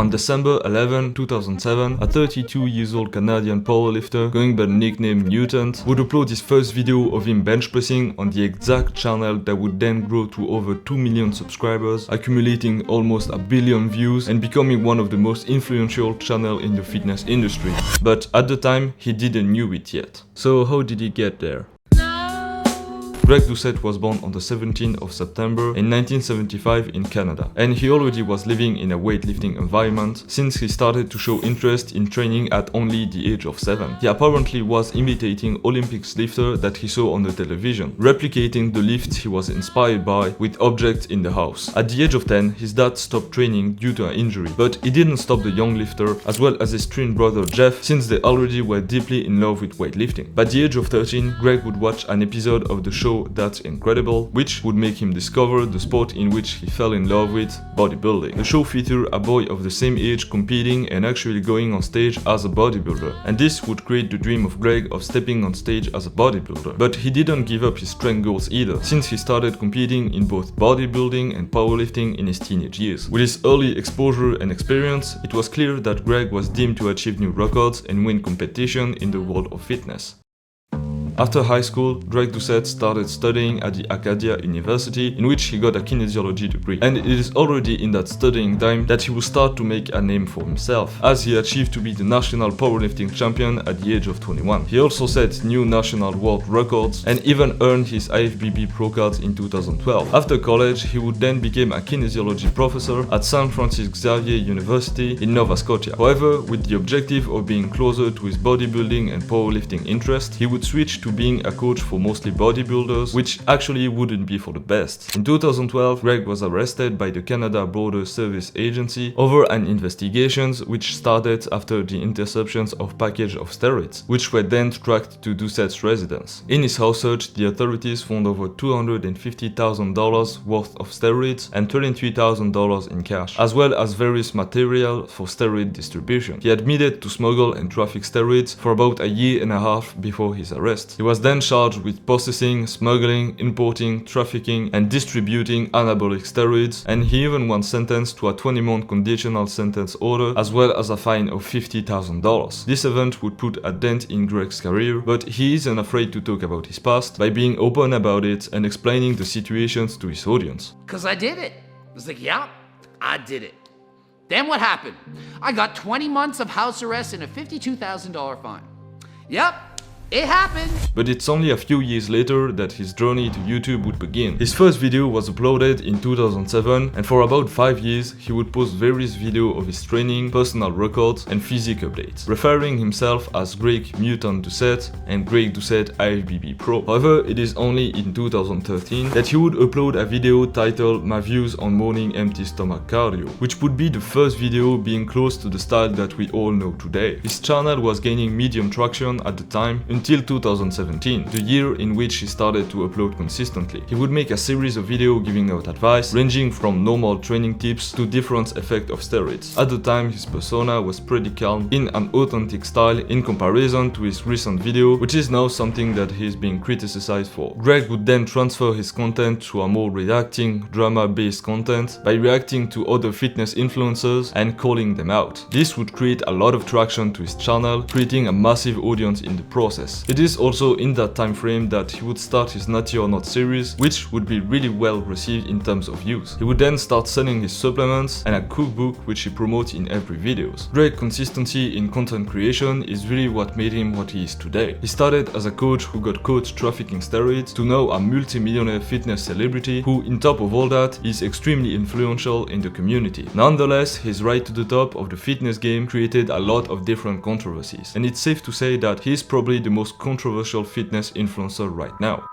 On December 11, 2007, a 32-year-old Canadian powerlifter going by the nickname Mutant would upload his first video of him bench pressing on the exact channel that would then grow to over 2 million subscribers, accumulating almost a billion views and becoming one of the most influential channels in the fitness industry. But at the time, he didn't know it yet. So how did he get there? Greg Doucette was born on the 17th of September in 1975 in Canada, and he already was living in a weightlifting environment since he started to show interest in training at only the age of 7. He apparently was imitating Olympics lifter that he saw on the television, replicating the lifts he was inspired by with objects in the house. At the age of 10, his dad stopped training due to an injury, but he didn't stop the young lifter as well as his twin brother Jeff, since they already were deeply in love with weightlifting. By the age of 13, Greg would watch an episode of the show That's Incredible, which would make him discover the sport in which he fell in love with, bodybuilding. The show featured a boy of the same age competing and actually going on stage as a bodybuilder, and this would create the dream of Greg of stepping on stage as a bodybuilder. But he didn't give up his strength goals either, since he started competing in both bodybuilding and powerlifting in his teenage years. With his early exposure and experience, it was clear that Greg was deemed to achieve new records and win competition in the world of fitness. After high school, Greg Doucette started studying at the Acadia University, in which he got a kinesiology degree. And it is already in that studying time that he would start to make a name for himself, as he achieved to be the national powerlifting champion at the age of 21. He also set new national world records and even earned his IFBB Pro card in 2012. After college, he would then become a kinesiology professor at San Francisco Xavier University in Nova Scotia. However, with the objective of being closer to his bodybuilding and powerlifting interest, he would switch to being a coach for mostly bodybuilders, which actually wouldn't be for the best. In 2012, Greg was arrested by the Canada Border Service Agency over an investigation which started after the interceptions of package of steroids, which were then tracked to Doucette's residence. In his house search, the authorities found over $250,000 worth of steroids and $23,000 in cash, as well as various material for steroid distribution. He admitted to smuggle and traffic steroids for about a year and a half before his arrest. He was then charged with possessing, smuggling, importing, trafficking, and distributing anabolic steroids, and he even was sentenced to a 20-month conditional sentence order, as well as a fine of $50,000. This event would put a dent in Greg's career, but he isn't afraid to talk about his past by being open about it and explaining the situations to his audience. Because I did it. I was like, yeah, I did it. Then what happened? I got 20 months of house arrest and a $52,000 fine. Yep. It happened! But it's only a few years later that his journey to YouTube would begin. His first video was uploaded in 2007, and for about 5 years he would post various videos of his training, personal records and physique updates, referring himself as Greg Mutant Doucette and Greg Doucette IFBB Pro. However, it is only in 2013 that he would upload a video titled My Views on Morning Empty Stomach Cardio, which would be the first video being close to the style that we all know today. His channel was gaining medium traction at the time, until 2017, the year in which he started to upload consistently. He would make a series of videos giving out advice, ranging from normal training tips to different effects of steroids. At the time, his persona was pretty calm in an authentic style in comparison to his recent video, which is now something that he is being criticized for. Greg would then transfer his content to a more reacting, drama-based content by reacting to other fitness influencers and calling them out. This would create a lot of traction to his channel, creating a massive audience in the process. It is also in that time frame that he would start his Natty or Not series, which would be really well received in terms of views. He would then start selling his supplements and a cookbook which he promotes in every videos. Greg's consistency in content creation is really what made him what he is today. He started as a coach who got caught trafficking steroids to now a multi-millionaire fitness celebrity who, on top of all that, is extremely influential in the community. Nonetheless, his rise to the top of the fitness game created a lot of different controversies, and it's safe to say that he is probably the most controversial fitness influencer right now.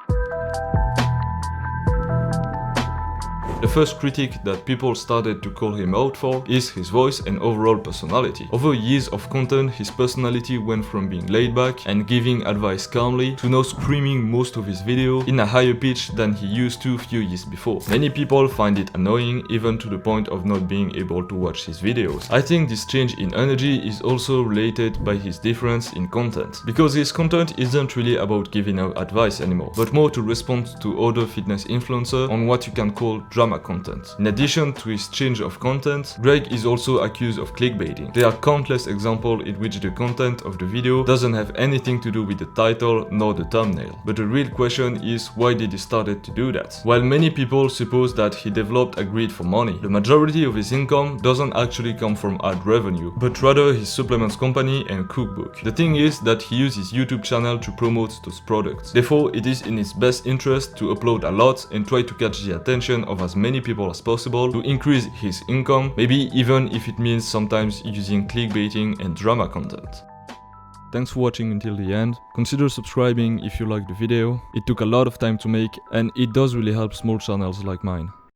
The first critique that people started to call him out for is his voice and overall personality. Over years of content, his personality went from being laid back and giving advice calmly to now screaming most of his videos in a higher pitch than he used to a few years before. Many people find it annoying, even to the point of not being able to watch his videos. I think this change in energy is also related by his difference in content, because his content isn't really about giving out advice anymore, but more to respond to other fitness influencers on what you can call drama drama content. In addition to his change of content, Greg is also accused of clickbaiting. There are countless examples in which the content of the video doesn't have anything to do with the title nor the thumbnail. But the real question is, why did he started to do that? While many people suppose that he developed a greed for money, the majority of his income doesn't actually come from ad revenue, but rather his supplements company and cookbook. The thing is that he used his YouTube channel to promote those products. Therefore, it is in his best interest to upload a lot and try to catch the attention of as many people as possible to increase his income, maybe even if it means sometimes using clickbaiting and drama content. Thanks for watching until the end. Consider subscribing if you liked the video. It took a lot of time to make and it does really help small channels like mine.